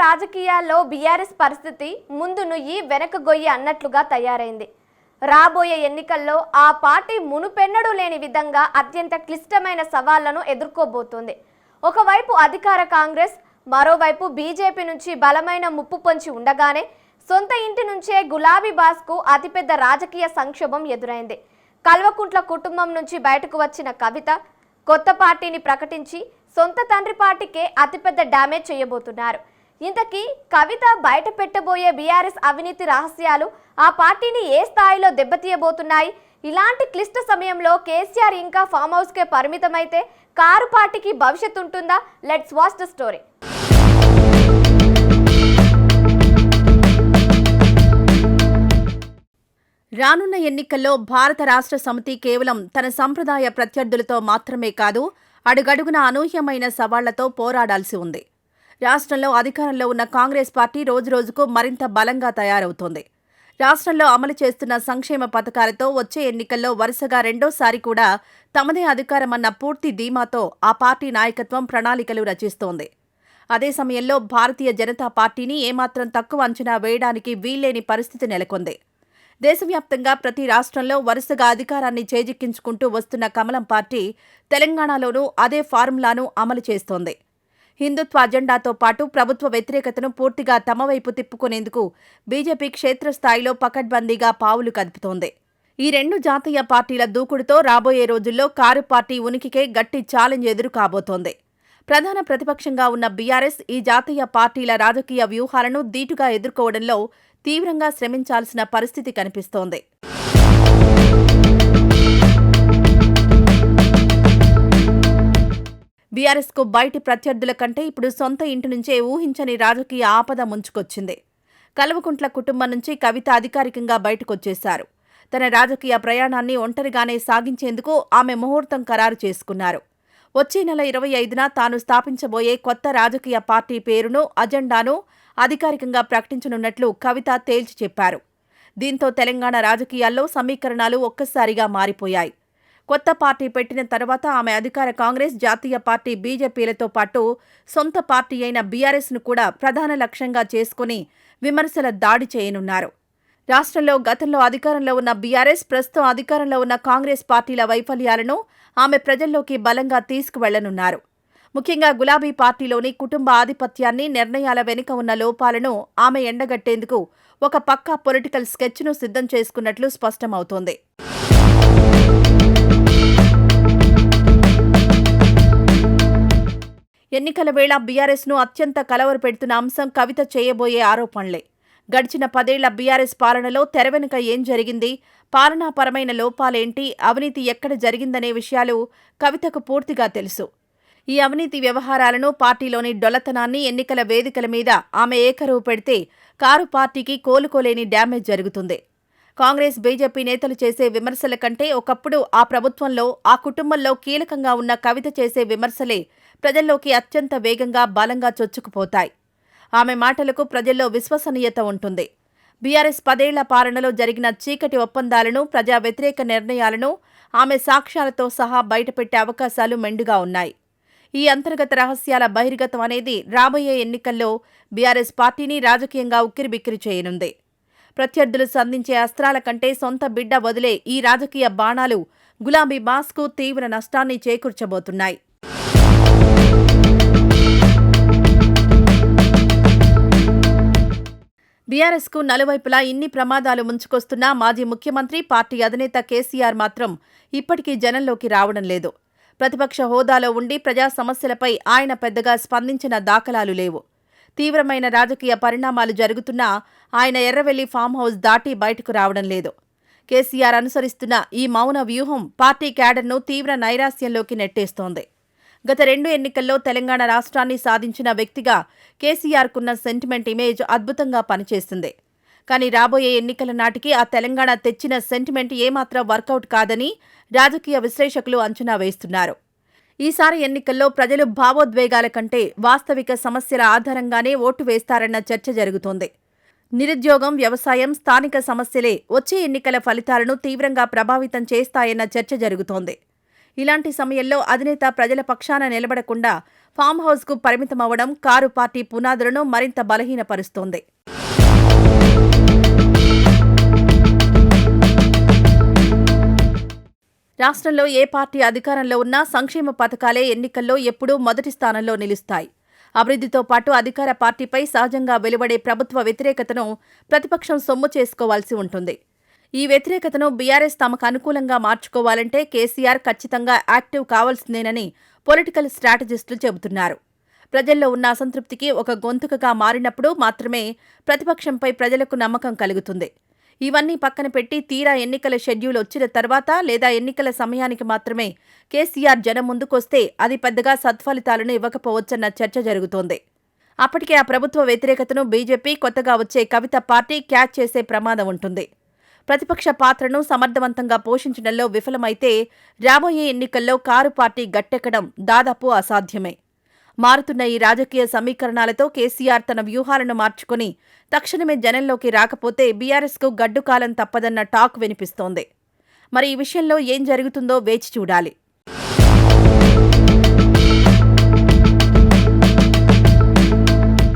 రాజకీయాల్లో బీఆర్ఎస్ పరిస్థితి ముందు నుయ్యి వెనక గొయ్యి అన్నట్లుగా తయారైంది. రాబోయే ఎన్నికల్లో ఆ పార్టీ మునుపెన్నడూ లేని విధంగా అత్యంత క్లిష్టమైన సవాళ్లను ఎదుర్కోబోతోంది. ఒకవైపు అధికార కాంగ్రెస్, మరోవైపు బీజేపీ నుంచి బలమైన ముప్పు పొంచి ఉండగానే సొంత ఇంటి నుంచే గులాబీ బాస్కు అతిపెద్ద రాజకీయ సంక్షోభం ఎదురైంది. కల్వకుంట్ల కుటుంబం నుంచి బయటకు వచ్చిన కవిత కొత్త పార్టీని ప్రకటించి సొంత తండ్రి పార్టీకే అతిపెద్ద డ్యామేజ్ చేయబోతున్నారు. ఇంతకీ కవిత బయట పెట్టబోయే బీఆర్ఎస్ అవినీతి రహస్యాలు ఆ పార్టీని ఏ స్థాయిలో దెబ్బతీయబోతున్నాయి? ఇలాంటి క్లిష్ట సమయంలో కేసీఆర్ ఇంకా ఫామ్ హౌస్కే పరిమితమైతే కారు పార్టీకి భవిష్యత్తు ఉంటుందా? Let's watch the story. రానున్న ఎన్నికల్లో భారత రాష్ట్ర సమితి కేవలం తన సంప్రదాయ ప్రత్యర్థులతో మాత్రమే కాదు, అడుగడుగున అనూహ్యమైన సవాళ్లతో పోరాడాల్సి ఉంది. రాష్ట్రంలో అధికారంలో ఉన్న కాంగ్రెస్ పార్టీ రోజురోజుకు మరింత బలంగా తయారవుతోంది. రాష్ట్రంలో అమలు చేస్తున్న సంక్షేమ పథకాలతో వచ్చే ఎన్నికల్లో వరుసగా రెండోసారి కూడా తమదే అధికారమన్న పూర్తి ధీమాతో ఆ పార్టీ నాయకత్వం ప్రణాళికలు రచిస్తోంది. అదే సమయంలో భారతీయ జనతా పార్టీని ఏమాత్రం తక్కువ అంచనా వేయడానికి వీల్లేని పరిస్థితి నెలకొంది. దేశవ్యాప్తంగా ప్రతి రాష్ట్రంలో వరుసగా అధికారాన్ని చేజిక్కించుకుంటూ వస్తున్న కమలం పార్టీ తెలంగాణలోనూ అదే ఫార్ములాను అమలు చేస్తోంది. హిందుత్వ అజెండాతో పాటు ప్రభుత్వ వ్యతిరేకతను పూర్తిగా తమ వైపు తిప్పుకునేందుకు బీజేపీ క్షేత్రస్థాయిలో పకడ్బందీగా పావులు కదుపుతోంది. ఈ రెండు జాతీయ పార్టీల దూకుడుతో రాబోయే రోజుల్లో కారు పార్టీ ఉనికికే గట్టి ఛాలెంజ్ ఎదురు కాబోతోంది. ప్రధాన ప్రతిపక్షంగా ఉన్న బీఆర్ఎస్ ఈ జాతీయ పార్టీల రాజకీయ వ్యూహాలను ధీటుగా ఎదుర్కోవడంలో తీవ్రంగా శ్రమించాల్సిన పరిస్థితి కనిపిస్తోంది. బీఆర్ఎస్కు బయటి ప్రత్యర్థుల కంటే ఇప్పుడు సొంత ఇంటి నుంచే ఊహించని రాజకీయ ఆపద ముంచుకొచ్చింది. కల్వకుంట్ల కుటుంబం నుంచి కవిత అధికారికంగా బయటకొచ్చేశారు. తన రాజకీయ ప్రయాణాన్ని ఒంటరిగానే సాగించేందుకు ఆమె ముహూర్తం ఖరారు చేసుకున్నారు. వచ్చే నెల 25న తాను స్థాపించబోయే కొత్త రాజకీయ పార్టీ పేరును, అజెండాను అధికారికంగా ప్రకటించనున్నట్లు కవిత తేల్చి చెప్పారు. దీంతో తెలంగాణ రాజకీయాల్లో సమీకరణాలు ఒక్కసారిగా మారిపోయాయి. కొత్త పార్టీ పెట్టిన తర్వాత ఆమె అధికార కాంగ్రెస్, జాతీయ పార్టీ బీజేపీలతో పాటు సొంత పార్టీ అయిన బీఆర్ఎస్ను కూడా ప్రధాన లక్ష్యంగా చేసుకుని విమర్శల దాడి చేయనున్నారు. రాష్ట్రంలో గతంలో అధికారంలో ఉన్న బీఆర్ఎస్, ప్రస్తుతం అధికారంలో ఉన్న కాంగ్రెస్ పార్టీల వైఫల్యాలను ఆమె ప్రజల్లోకి బలంగా తీసుకువెళ్లనున్నారు. ముఖ్యంగా గులాబీ పార్టీలోని కుటుంబ ఆధిపత్యాన్ని, నిర్ణయాల వెనుక ఉన్న లోపాలను ఆమె ఎండగట్టేందుకు ఒక పక్కా పొలిటికల్ స్కెచ్ను సిద్ధం చేసుకున్నట్లు స్పష్టమవుతోంది. ఎన్నికల వేళ బీఆర్ఎస్ను అత్యంత కలవరపెడుతున్న అంశం కవిత చేయబోయే ఆరోపణలే. గడిచిన 10 ఏళ్ల బీఆర్ఎస్ పాలనలో తెర వెనుక ఏం జరిగింది, పాలనాపరమైన లోపాలేంటి, అవినీతి ఎక్కడ జరిగిందనే విషయాలు కవితకు పూర్తిగా తెలుసు. ఈ అవినీతి వ్యవహారాలను, పార్టీలోని డొల్లతనాన్ని ఎన్నికల వేదికల మీద ఆమె ఏకరువు పెడితే కారు పార్టీకి కోలుకోలేని డ్యామేజ్ జరుగుతుంది. కాంగ్రెస్, బీజేపీ నేతలు చేసే విమర్శల కంటే ఒకప్పుడు ఆ ప్రభుత్వంలో, ఆ కుటుంబంలో కీలకంగా ఉన్న కవిత చేసే విమర్శలే ప్రజల్లోకి అత్యంత వేగంగా, బలంగా చొచ్చుకుపోతాయి. ఆమె మాటలకు ప్రజల్లో విశ్వసనీయత ఉంటుంది. బీఆర్ఎస్ 10 ఏళ్ల పాలనలో జరిగిన చీకటి ఒప్పందాలను, ప్రజా వ్యతిరేక నిర్ణయాలను ఆమె సాక్ష్యాలతో సహా బయటపెట్టే అవకాశాలు మెండుగా ఉన్నాయి. ఈ అంతర్గత రహస్యాల బహిర్గతం అనేది రాబోయే ఎన్నికల్లో బీఆర్ఎస్ పార్టీని రాజకీయంగా ఉక్కిరిబిక్కిరి చేయనుంది. ప్రత్యర్థులు సంధించే అస్త్రాల కంటే సొంత బిడ్డ వదిలే ఈ రాజకీయ బాణాలు గులాబీ బాస్కు తీవ్ర నష్టాన్ని చేకూర్చబోతున్నాయి. బీఆర్ఎస్కు నలువైపులా ఇన్ని ప్రమాదాలు ముంచుకొస్తున్నా మాజీ ముఖ్యమంత్రి, పార్టీ అధినేత కేసీఆర్ మాత్రం ఇప్పటికీ జనంలోకి రావడం లేదు. ప్రతిపక్ష హోదాలో ఉండి ప్రజా సమస్యలపై ఆయన పెద్దగా స్పందించిన దాఖలాలు లేవు. తీవ్రమైన రాజకీయ పరిణామాలు జరుగుతున్నా ఆయన ఎర్రవెల్లి ఫామ్ హౌస్ దాటి బయటకు రావడం లేదు. కేసీఆర్ అనుసరిస్తున్న ఈ మౌన వ్యూహం పార్టీ క్యాడర్ను తీవ్ర నైరాస్యంలోకి నెట్టేస్తోంది. గత 2 ఎన్నికల్లో తెలంగాణ రాష్ట్రాన్ని సాధించిన వ్యక్తిగా కేసీఆర్కున్న సెంటిమెంట్ ఇమేజ్ అద్భుతంగా పనిచేస్తుంది. కానీ రాబోయే ఎన్నికల నాటికి ఆ తెలంగాణ తెచ్చిన సెంటిమెంట్ ఏమాత్రం వర్కౌట్ కాదని రాజకీయ విశ్లేషకులు అంచనా వేస్తున్నారు. ఈసారి ఎన్నికల్లో ప్రజలు భావోద్వేగాల కంటే వాస్తవిక సమస్యల ఆధారంగానే ఓటు వేస్తారన్న చర్చ జరుగుతోంది. నిరుద్యోగం, వ్యవసాయం, స్థానిక సమస్యలే వచ్చే ఎన్నికల ఫలితాలను తీవ్రంగా ప్రభావితం చేస్తాయన్న చర్చ జరుగుతోంది. ఇలాంటి సమయంలో అధినేత ప్రజల పక్షాన నిలబడకుండా ఫామ్ హౌస్కు పరిమితమవ్వడం కారు పార్టీ పునాదులను మరింత బలహీనపరుస్తోంది. రాష్ట్రంలో ఏ పార్టీ అధికారంలో ఉన్నా సంక్షేమ పథకాలే ఎన్నికల్లో ఎప్పుడూ మొదటి స్థానంలో నిలుస్తాయి. అభివృద్ధితో పాటు అధికార పార్టీపై సహజంగా వెలువడే ప్రభుత్వ వ్యతిరేకతను ప్రతిపక్షం సొమ్ము చేసుకోవాల్సి ఉంటుంది. ఈ వ్యతిరేకతను బీఆర్ఎస్ తమకు అనుకూలంగా మార్చుకోవాలంటే కేసీఆర్ ఖచ్చితంగా యాక్టివ్ కావాల్సిందేనని పొలిటికల్ స్ట్రాటజిస్టులు చెబుతున్నారు. ప్రజల్లో ఉన్న అసంతృప్తికి ఒక గొంతుకగా మారినప్పుడు మాత్రమే ప్రతిపక్షంపై ప్రజలకు నమ్మకం కలుగుతుంది. ఇవన్నీ పక్కన పెట్టి తీరా ఎన్నికల షెడ్యూల్ వచ్చిన తర్వాత లేదా ఎన్నికల సమయానికి మాత్రమే కేసీఆర్ జనం ముందుకొస్తే అది పెద్దగా సత్ఫలితాలను ఇవ్వకపోవచ్చన్న చర్చ జరుగుతోంది. అప్పటికే ఆ ప్రభుత్వ వ్యతిరేకతను బీజేపీ కొత్తగా వచ్చే కవిత పార్టీ క్యాచ్ చేసే ప్రమాదం ఉంటుంది. ప్రతిపక్ష పాత్రను సమర్థవంతంగా పోషించడంలో విఫలమైతే రాబోయే ఎన్నికల్లో కారు పార్టీ గట్టెక్కడం దాదాపు అసాధ్యమే. మారుతున్న ఈ రాజకీయ సమీకరణాలతో కేసీఆర్ తన వ్యూహాలను మార్చుకుని తక్షణమే జనంలోకి రాకపోతే బీఆర్ఎస్కు గడ్డుకాలం తప్పదన్న టాక్ వినిపిస్తోంది. మరి ఈ విషయంలో ఏం జరుగుతుందో వేచి చూడాలి.